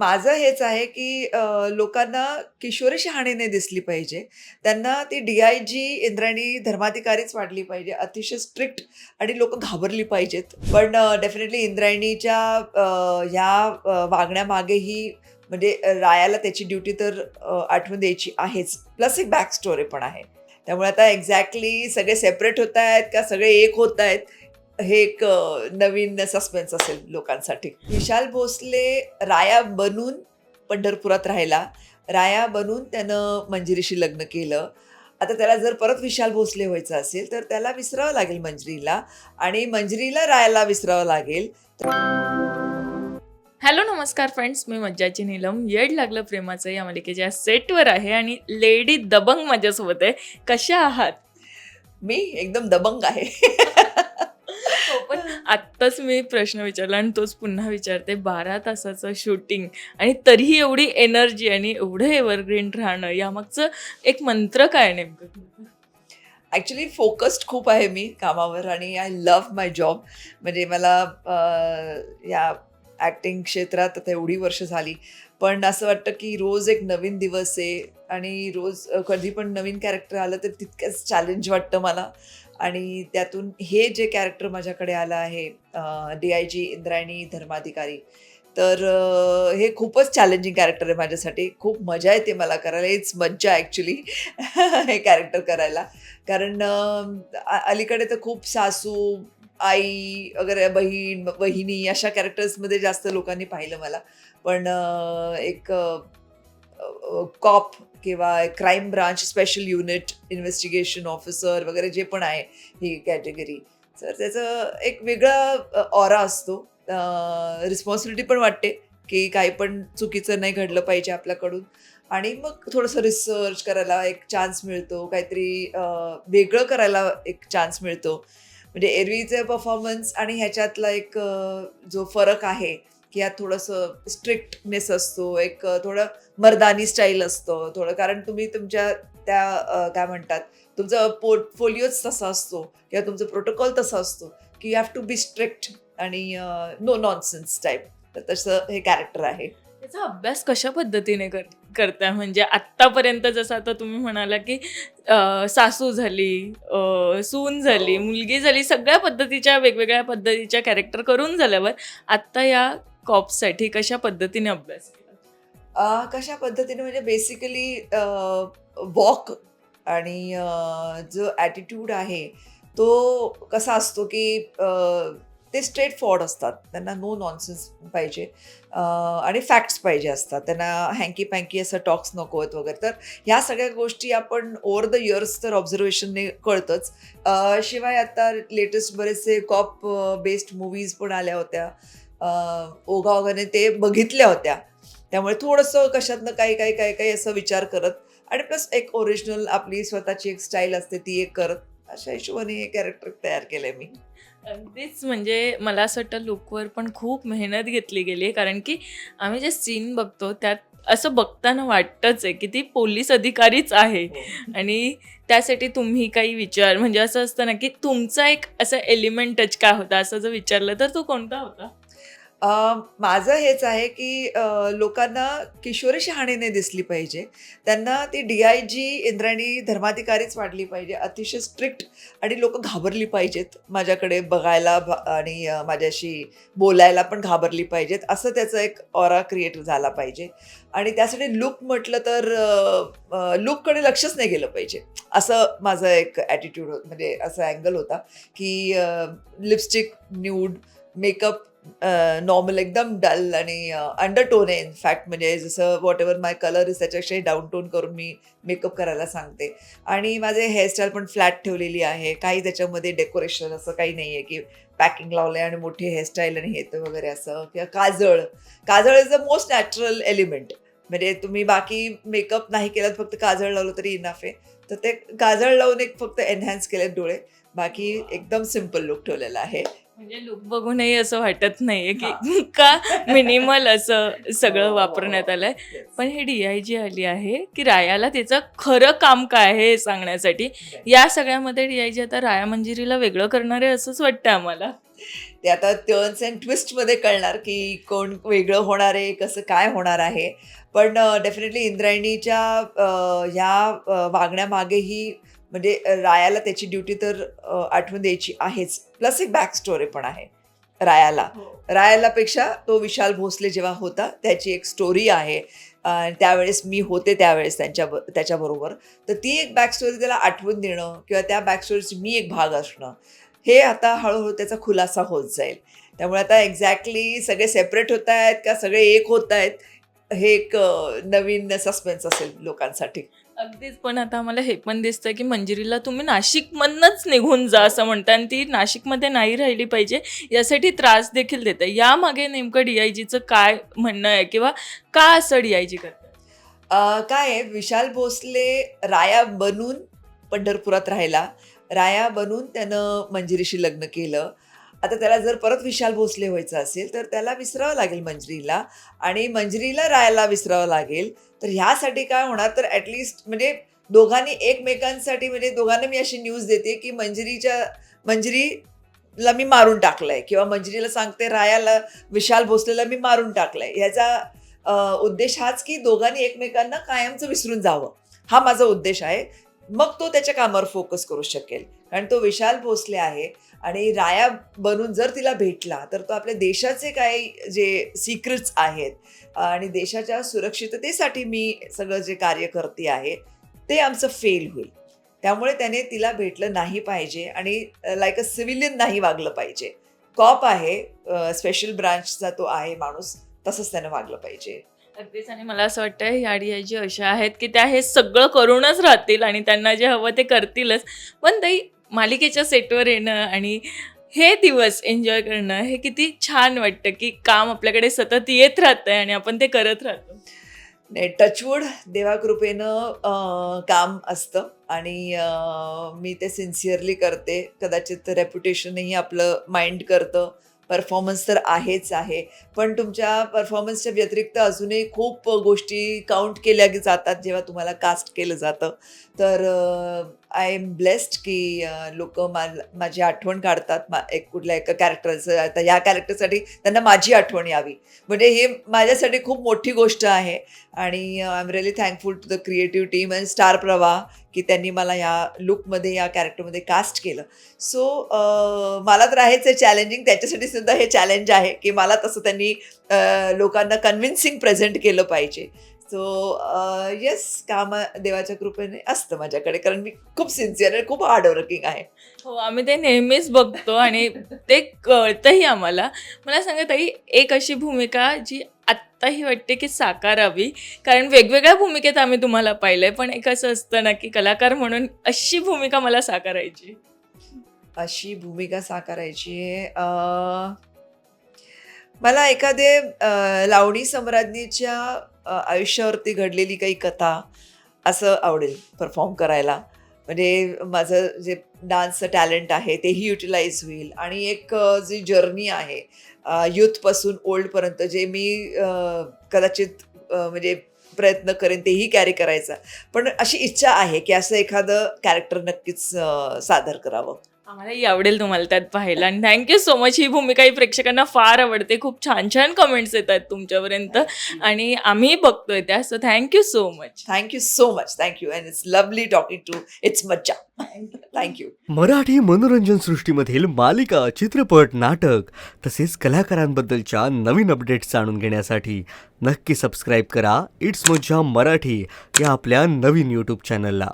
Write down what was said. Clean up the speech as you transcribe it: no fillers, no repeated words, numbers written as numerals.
माझं हेच आहे, की लोकांना किशोरी शहाणीने दिसली पाहिजे. त्यांना ती डी-आय-जी इंद्रायणी धर्माधिकारीच वाटली पाहिजे. अतिशय स्ट्रिक्ट आणि लोकं घाबरली पाहिजेत. पण डेफिनेटली इंद्रायणीच्या ह्या वागण्यामागेही म्हणजे रायाला त्याची ड्युटी तर आठवून द्यायची आहेच. प्लस एक बॅक स्टोरी पण आहे. त्यामुळे आता एक्झॅक्टली सगळे सेपरेट होतायत का सगळे एक होतायत, हे एक नवीन सस्पेन्स असेल लोकांसाठी. विशाल भोसले राया बनून पंढरपुरात राहिला. राया बनून त्यानं मंजिरीशी लग्न केलं. आता त्याला जर परत विशाल भोसले व्हायचं असेल, तर त्याला विसरावं लागेल मंजिरीला आणि मंजिरीला रायाला विसरावं लागेल. हॅलो नमस्कार फ्रेंड्स, मी मज्जाची नीलम. येड लागलं प्रेमाचं या मालिकेच्या सेटवर आहे आणि लेडी दबंग माझ्यासोबत आहे. कशा आहात? मी एकदम दबंग आहे. हो, पण आत्ताच मी प्रश्न विचारला आणि तोच पुन्हा विचारते. 12 तासाचं शूटिंग आणि तरीही एवढी एनर्जी आणि एवढं एव्हरग्रीन राहणं, यामागचं एक मंत्र काय नेमकं? ॲक्च्युली फोकस्ड खूप आहे मी कामावर आणि आय लव्ह माय जॉब. म्हणजे मला या ॲक्टिंग क्षेत्रात आता एवढी वर्ष झाली. पण असं वाटतं की रोज एक नवीन दिवस आहे आणि रोज कधी पण नवीन कॅरेक्टर आलं तर तितकंच चॅलेंज वाटतं मला. आणि त्यातून हे जे कॅरेक्टर माझ्याकडे आलं आहे, डी-आय-जी इंद्रायणी धर्माधिकारी, तर हे खूपच चॅलेंजिंग कॅरेक्टर आहे माझ्यासाठी. खूप मजा येते मला करायला. हीच मज्जा ॲक्च्युली हे कॅरेक्टर करायला. कारण अलीकडे तर खूप सासू, आई वगैरे, बहीण, वहिनी अशा कॅरेक्टर्समध्ये जास्त लोकांनी पाहिलं मला. पण एक कॉप किंवा crime branch, special unit, investigation officer वगैरे जे पण आहे ही कॅटेगरी, तर त्याचं एक वेगळा ऑरा असतो. रिस्पॉन्सिबिलिटी पण वाटते, की काही पण चुकीचं नाही घडलं पाहिजे आपल्याकडून. आणि मग थोडंसं रिसर्च करायला एक चान्स मिळतो, काहीतरी वेगळं करायला एक चान्स मिळतो. म्हणजे एरवीचे परफॉर्मन्स आणि ह्याच्यातला एक जो फरक आहे, की यात थोडंसं स्ट्रिक्टनेस असतो, एक थोडं मर्दानी स्टाईल असतं थोडं. कारण तुम्ही तुमच्या त्या काय म्हणतात, तुमचा पोर्टफोलिओच तसा असतो किंवा तुमचं प्रोटोकॉल तसा असतो, की you have to be strict आणि नो नॉनसेन्स टाईप. तर तसं हे कॅरेक्टर आहे. त्याचा अभ्यास कशा पद्धतीने करताय? म्हणजे आत्तापर्यंत जसं आता तुम्ही म्हणाला, की सासू झाली, सून झाली, हो. मुलगी झाली, सगळ्या पद्धतीच्या वेगवेगळ्या पद्धतीच्या कॅरेक्टर करून झाल्यावर आत्ता या कॉपसाठी कशा पद्धतीने अभ्यास केला? कशा पद्धतीने म्हणजे बेसिकली वॉक आणि जो ॲटिट्यूड आहे, तो कसा असतो, की ते स्ट्रेट फॉरवर्ड असतात. त्यांना नो नॉनसेन्स पाहिजे आणि फॅक्ट्स पाहिजे असतात. त्यांना हँकी-पँकी असं टॉक्स नको आहेत वगैरे. तर ह्या सगळ्या गोष्टी आपण ओव्हर द इयर्स तर ऑब्झर्वेशनने कळतंच. शिवाय आता लेटेस्ट बरेचसे कॉप बेस्ड मूव्हीज पण आल्या होत्या. ओघाओघाने ते बघितल्या होत्या. त्यामुळे थोडंसं कशातनं काही असं विचार करत आणि प्लस एक ओरिजिनल आपली स्वतःची एक स्टाईल असते ती एक करत, अशा हिशोबाने हे कॅरेक्टर तयार केलंय मी. अगदीच म्हणजे मला असं वाटतं लूकवर पण खूप मेहनत घेतली गेली आहे. कारण की आम्ही जे सीन बघतो त्यात असं बघताना वाटतंच आहे की ती पोलीस अधिकारीच आहे. हो. आणि त्यासाठी तुम्ही काही विचार म्हणजे असं असतं ना की तुमचा एक असा एलिमेंट टच काय होता असं जर विचारलं तर तो कोणता होता? माझं हेच आहे, की लोकांना किशोरी शहाणीने दिसली पाहिजे. त्यांना ती डी-आय-जी इंद्रायणी धर्माधिकारीच वाटली पाहिजे. अतिशय स्ट्रिक्ट आणि लोकं घाबरली पाहिजेत माझ्याकडे बघायला आणि माझ्याशी बोलायला पण घाबरली पाहिजेत. असं त्याचं एक ऑरा क्रिएट झाला पाहिजे. आणि त्यासाठी लूक म्हटलं तर लूककडे लक्षच नाही गेलं पाहिजे. असं माझं एक ॲटिट्यूड म्हणजे असा अँगल होता, की लिपस्टिक, न्यूड, मेकअप नॉर्मल एकदम डल आणि अंडरटोन आहे इनफॅक्ट. म्हणजे जसं व्हॉटएव्हर माय कलर इज त्याच्यापेक्षाही डाऊन टोन करून मी मेकअप करायला सांगते. आणि माझे हेअरस्टाईल पण फ्लॅट ठेवलेली आहे. काही त्याच्यामध्ये डेकोरेशन असं काही नाही आहे, की पॅकिंग लावलं आहे आणि मोठी हेअरस्टाईल आणि हे ते वगैरे असं. किंवा काजळ. काजळ is the most natural element. म्हणजे तुम्ही बाकी मेकअप नाही केलात, फक्त काजळ लावलं तरी इनफ आहे. तर ते काजळ लावून एक फक्त एनहान्स केलेत डोळे. बाकी एकदम सिंपल लूक ठेवलेला आहे. म्हणजे लूक बघूनही असं वाटत नाहीये की हां. का मिनिमल असं हो, सगळं हो, वापरण्यात हो. आलंय. येस. पण हे डी-आय-जी आली आहे की रायाला त्याचं खरं काम काय आहे हे सांगण्यासाठी. राइट. या सगळ्यामध्ये डी-आय-जी आता राया मंजिरीला वेगळं करणार आहे असंच वाटतं आम्हाला. ते आता टर्न्स अँड ट्विस्टमध्ये कळणार की कोण वेगळं होणार आहे, कसं काय होणार आहे. पण डेफिनेटली इंद्रायणीच्या ह्या वागण्यामागेही म्हणजे रायाला त्याची ड्युटी तर आठवून द्यायची आहेच. प्लस एक बॅक स्टोरी पण आहे रायाला. रायालापेक्षा तो विशाल भोसले जेव्हा होता त्याची एक स्टोरी आहे. त्यावेळेस मी होते त्यावेळेस त्याच्याबरोबर. तर ती एक बॅक स्टोरी त्याला आठवून देणं किंवा त्या बॅक स्टोरीची मी एक भाग असणं, हे आता हळूहळू त्याचा खुलासा होत जाईल. त्यामुळे आता एक्झॅक्टली सगळे सेपरेट होत आहेत का सगळे एक होत आहेत, हे एक नवीन सस्पेन्स असेल लोकांसाठी. अगदीच. पण आता आम्हाला हे पण दिसतंय की मंजिरीला तुम्ही नाशिकमधनंच निघून जा असं म्हणता आणि ती नाशिकमध्ये नाही राहिली पाहिजे यासाठी त्रास देखील देते. यामागे नेमकं DIGचं काय म्हणणं आहे किंवा का असं DIG करतात? काय आहे, विशाल भोसले राया बनून पंढरपुरात राहिला. राया बनून त्यानं मंजिरीशी लग्न केलं. आता त्याला जर परत विशाल भोसले व्हायचं असेल तर त्याला विसरावं लागेल मंजिरीला आणि मंजिरीला रायाला विसरावं लागेल. तर ह्यासाठी काय होणार, तर ॲटलिस्ट म्हणजे दोघांनी एकमेकांसाठी, म्हणजे दोघांना मी अशी न्यूज देते की मंजिरीला मी मारून टाकलंय किंवा मंजिरीला सांगते रायाला, विशाल भोसलेला मी मारून टाकलंय. ह्याचा उद्देश हाच की दोघांनी एकमेकांना कायमचं विसरून जावं, हा माझा उद्देश आहे. मग तो त्याच्या कामावर फोकस करू शकेल. कारण तो विशाल भोसले आहे आणि राया बनून जर तिला भेटला तर तो आपल्या देशाचे काही जे सिक्रेट्स आहेत आणि देशाच्या सुरक्षिततेसाठी मी सगळं जे कार्य करते आहे ते आमचं फेल होईल. त्यामुळे त्याने तिला भेटलं नाही पाहिजे आणि लाईक अ सिव्हिलियन नाही वागलं पाहिजे. कॉप आहे, स्पेशल ब्रांचचा तो आहे माणूस, तसंच त्यानं वागलं पाहिजे. अगदीच. आणि मला असं वाटतं ह्या DIG अशा आहेत की त्या हे सगळं करूनच राहतील आणि त्यांना जे हवं ते करतीलच. पण ताई, मालिकेच्या सेटवर येणं आणि हे दिवस एन्जॉय करणं हे किती छान वाटतं की काम आपल्याकडे सतत येत राहतंय आणि आपण ते करत राहतो. नाही, टचवूड देवाकृपेनं काम असतं आणि मी ते सिन्सिअरली करते. कदाचित रेप्युटेशनही आपलं माइंड करतं. परफॉर्मन्स तर आहेच आहे, पण तुमच्या परफॉर्मन्सच्या व्यतिरिक्त अजूनही खूप गोष्टी काउंट केल्या जातात जेव्हा तुम्हाला कास्ट केलं जातं. तर आय एम ब्लेस्ड की लोक माझी आठवण काढतात कुठल्या एका कॅरेक्टरचं. आता ह्या कॅरेक्टरसाठी त्यांना माझी आठवण यावी, म्हणजे हे माझ्यासाठी खूप मोठी गोष्ट आहे. आणि I am really thankful to the creative team and Star Pravah की त्यांनी मला या लुकमध्ये, या कॅरेक्टरमध्ये कास्ट केलं. सो मला तर आहेच आहे चॅलेंजिंग, त्याच्यासाठी सुद्धा हे चॅलेंज आहे की मला तसं त्यांनी लोकांना कन्व्हिन्सिंग प्रेझेंट केलं पाहिजे. सो येस, काम देवाच्या कृपेने असतं माझ्याकडे, कारण मी खूप सिन्सिअर आणि खूप हार्डवर्किंग आहे. हो, आम्ही ते नेहमीच बघतो आणि ते कळतंही आम्हाला. मला सांगा ताई, एक अशी भूमिका जी आत्ताही वाटते की साकारावी, कारण वेगवेगळ्या भूमिकेत आम्ही तुम्हाला पाहिलंय, पण एक असं असतं ना की कलाकार म्हणून अशी भूमिका मला साकारायची. अशी भूमिका साकारायची मला एखादे लावणी सम्राज्ञीच्या आयुष्यावरती घडलेली काही कथा असं आवडेल परफॉर्म करायला. म्हणजे माझं जे डान्सचं टॅलेंट आहे तेही युटिलाइज होईल आणि एक जी जर्नी आहे यूथपासून ओल्डपर्यंत, जे मी कदाचित म्हणजे प्रयत्न करेन तेही कॅरी करायचा. पण अशी इच्छा आहे की असं एखादं कॅरेक्टर नक्कीच सादर करावं. आम्हालाही आवडेल तुम्हाला त्यात पाहायला आणि थँक्यू सो मच. ही भूमिका ही प्रेक्षकांना फार आवडते. खूप छान छान कमेंट्स येतात तुमच्यापर्यंत आणि आम्ही बघतोय त्या. So thank you so much. Thank you so much. Thank you and it's lovely talking to. It's मज्जा. थँक्यू. मराठी मनोरंजन सृष्टीमधील मालिका, चित्रपट, नाटक तसेच कलाकारांबद्दलच्या नवीन अपडेट्स जाणून घेण्यासाठी नक्की सबस्क्राईब करा इट्स मज्जा मराठी या आपल्या नवीन यूट्यूब चॅनलला.